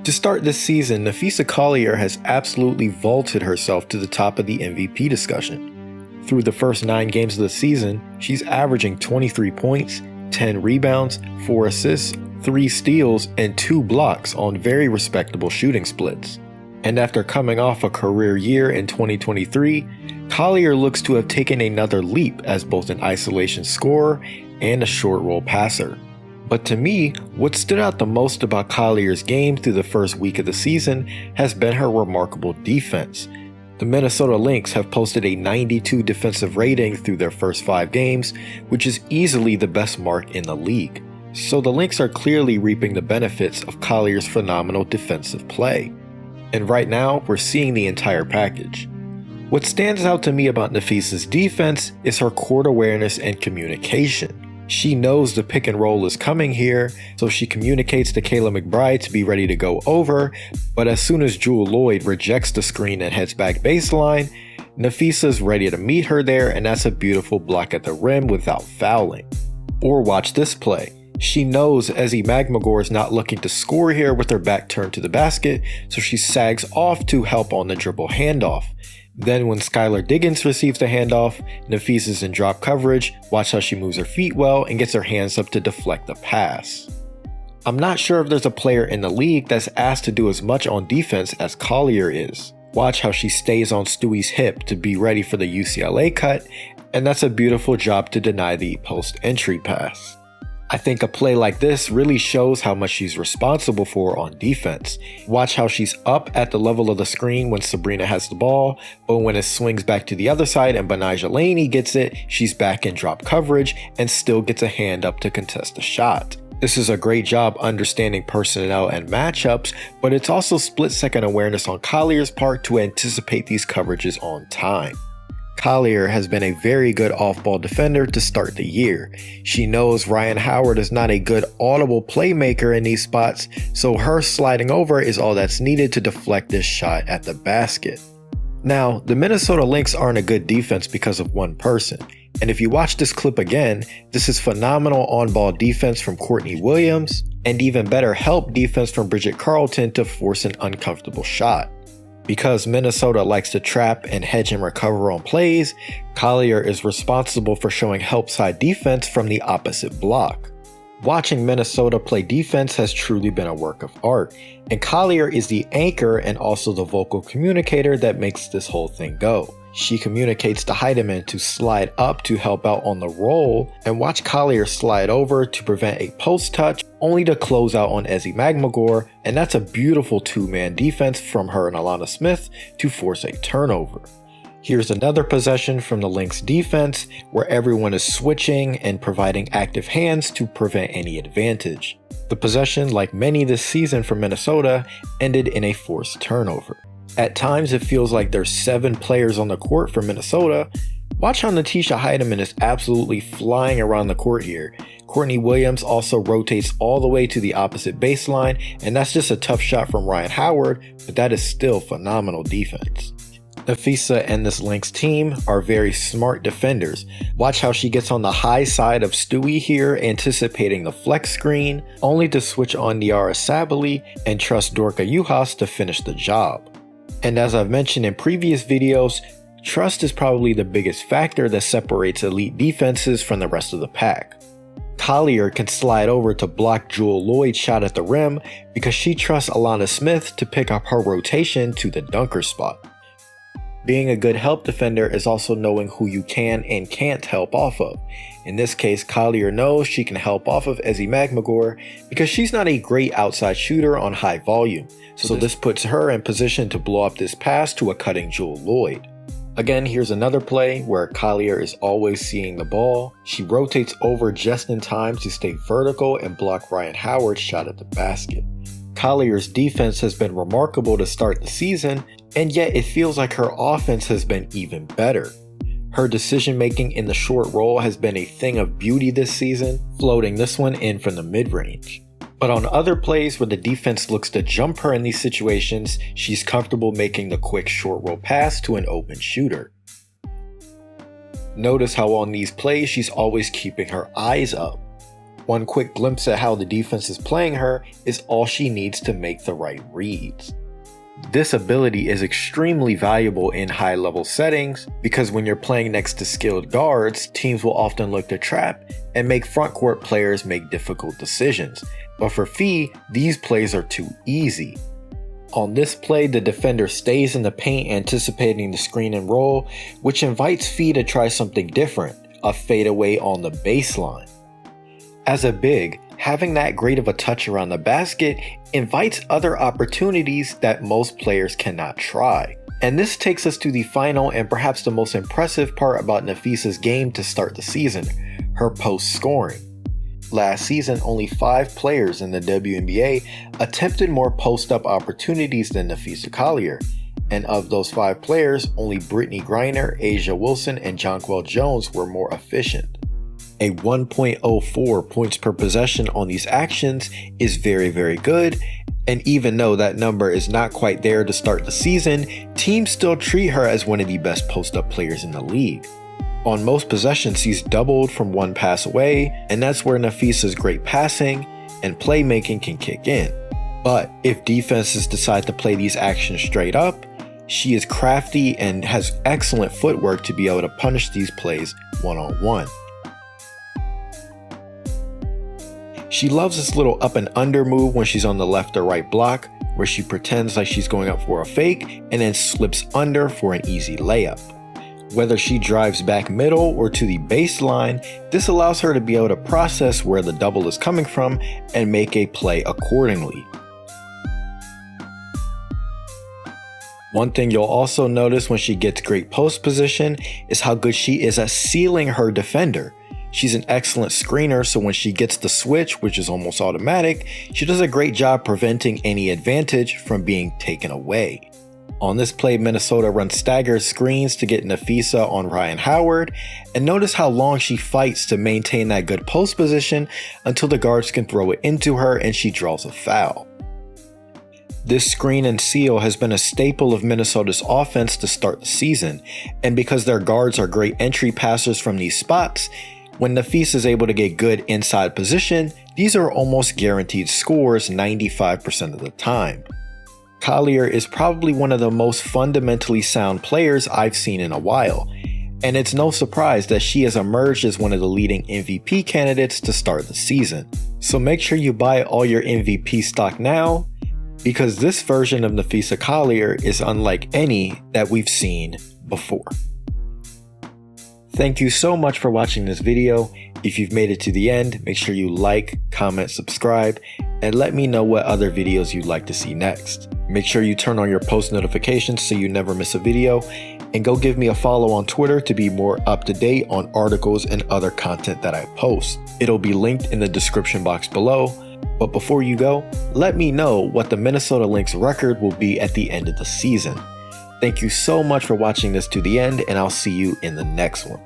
To start this season, Napheesa Collier has absolutely vaulted herself to the top of the MVP discussion. Through the first 9 games of the season, she's averaging 23 points, 10 rebounds, 4 assists, 3 steals, and 2 blocks on very respectable shooting splits. And after coming off a career year in 2023, Collier looks to have taken another leap as both an isolation scorer and a short roll passer. But to me, what stood out the most about Collier's game through the first week of the season has been her remarkable defense. The Minnesota Lynx have posted a 92 defensive rating through their first 5 games, which is easily the best mark in the league. So the Lynx are clearly reaping the benefits of Collier's phenomenal defensive play. And right now, we're seeing the entire package. What stands out to me about Napheesa's defense is her court awareness and communication. She knows the pick and roll is coming here, so she communicates to Kayla McBride to be ready to go over, but as soon as Jewell Loyd rejects the screen and heads back baseline, Napheesa's ready to meet her there, and that's a beautiful block at the rim without fouling. Or watch this play. She knows Ezi Magmagor is not looking to score here with her back turned to the basket, so she sags off to help on the dribble handoff. Then when Skylar Diggins receives the handoff, Napheesa's in drop coverage, watch how she moves her feet well and gets her hands up to deflect the pass. I'm not sure if there's a player in the league that's asked to do as much on defense as Collier is. Watch how she stays on Stewie's hip to be ready for the UCLA cut, and that's a beautiful job to deny the post-entry pass. I think a play like this really shows how much she's responsible for on defense. Watch how she's up at the level of the screen when Sabrina has the ball, but when it swings back to the other side and Benijah Laney gets it, she's back in drop coverage and still gets a hand up to contest the shot. This is a great job understanding personnel and matchups, but it's also split-second awareness on Collier's part to anticipate these coverages on time. Collier has been a very good off-ball defender to start the year. She knows Ryan Howard is not a good audible playmaker in these spots, so her sliding over is all that's needed to deflect this shot at the basket. Now, the Minnesota Lynx aren't a good defense because of one person, and if you watch this clip again, this is phenomenal on-ball defense from Courtney Williams, and even better help defense from Bridget Carlton to force an uncomfortable shot. Because Minnesota likes to trap and hedge and recover on plays, Collier is responsible for showing help side defense from the opposite block. Watching Minnesota play defense has truly been a work of art, and Collier is the anchor and also the vocal communicator that makes this whole thing go. She communicates to Heidemann to slide up to help out on the roll, and watch Collier slide over to prevent a post touch, only to close out on Ezi Magmagor, and that's a beautiful 2-man defense from her and Alana Smith to force a turnover. Here's another possession from the Lynx defense where everyone is switching and providing active hands to prevent any advantage. The possession, like many this season for Minnesota, ended in a forced turnover. At times it feels like there's 7 players on the court for Minnesota. Watch how Natisha Heidemann is absolutely flying around the court here. Courtney Williams also rotates all the way to the opposite baseline, and that's just a tough shot from Ryan Howard, but that is still phenomenal defense. Napheesa and this Lynx team are very smart defenders. Watch how she gets on the high side of Stewie here, anticipating the flex screen, only to switch on Niara Sabally and trust Dorka Juhas to finish the job. And as I've mentioned in previous videos, trust is probably the biggest factor that separates elite defenses from the rest of the pack. Collier can slide over to block Jewell Loyd's shot at the rim because she trusts Alana Smith to pick up her rotation to the dunker spot. Being a good help defender is also knowing who you can and can't help off of. In this case, Collier knows she can help off of Ezi Magmagor because she's not a great outside shooter on high volume, so this puts her in position to blow up this pass to a cutting Jewell Loyd. Again, here's another play where Collier is always seeing the ball. She rotates over just in time to stay vertical and block Ryan Howard's shot at the basket. Collier's defense has been remarkable to start the season, and yet it feels like her offense has been even better. Her decision making in the short roll has been a thing of beauty this season, floating this one in from the mid-range. But on other plays where the defense looks to jump her in these situations, she's comfortable making the quick short roll pass to an open shooter. Notice how on these plays she's always keeping her eyes up. One quick glimpse at how the defense is playing her is all she needs to make the right reads. This ability is extremely valuable in high-level settings because when you're playing next to skilled guards, teams will often look to trap and make frontcourt players make difficult decisions. But for Fee, these plays are too easy. On this play, the defender stays in the paint anticipating the screen and roll, which invites Fee to try something different, a fadeaway on the baseline. As a big, having that great of a touch around the basket invites other opportunities that most players cannot try. And this takes us to the final and perhaps the most impressive part about Napheesa's game to start the season, her post scoring. Last season, only 5 players in the WNBA attempted more post-up opportunities than Napheesa Collier, and of those 5 players, only Brittany Griner, Asia Wilson, and Jonquel Jones were more efficient. A 1.04 points per possession on these actions is very good, and even though that number is not quite there to start the season, teams still treat her as one of the best post-up players in the league. On most possessions, she's doubled from one pass away, and that's where Napheesa's great passing and playmaking can kick in. But if defenses decide to play these actions straight up, she is crafty and has excellent footwork to be able to punish these plays one-on-one. She loves this little up and under move when she's on the left or right block, where she pretends like she's going up for a fake and then slips under for an easy layup. Whether she drives back middle or to the baseline, this allows her to be able to process where the double is coming from and make a play accordingly. One thing you'll also notice when she gets great post position is how good she is at sealing her defender. She's an excellent screener, so when she gets the switch, which is almost automatic, she does a great job preventing any advantage from being taken away. On this play, Minnesota runs staggered screens to get Napheesa on Ryan Howard, and notice how long she fights to maintain that good post position until the guards can throw it into her and she draws a foul. This screen and seal has been a staple of Minnesota's offense to start the season, and because their guards are great entry passers from these spots, when Napheesa is able to get good inside position, these are almost guaranteed scores 95% of the time. Collier is probably one of the most fundamentally sound players I've seen in a while, and it's no surprise that she has emerged as one of the leading MVP candidates to start the season. So make sure you buy all your MVP stock now, because this version of Napheesa Collier is unlike any that we've seen before. Thank you so much for watching this video. If you've made it to the end, make sure you like, comment, subscribe, and let me know what other videos you'd like to see next. Make sure you turn on your post notifications so you never miss a video, and go give me a follow on Twitter to be more up to date on articles and other content that I post. It'll be linked in the description box below. But before you go, let me know what the Minnesota Lynx record will be at the end of the season. Thank you so much for watching this to the end, and I'll see you in the next one.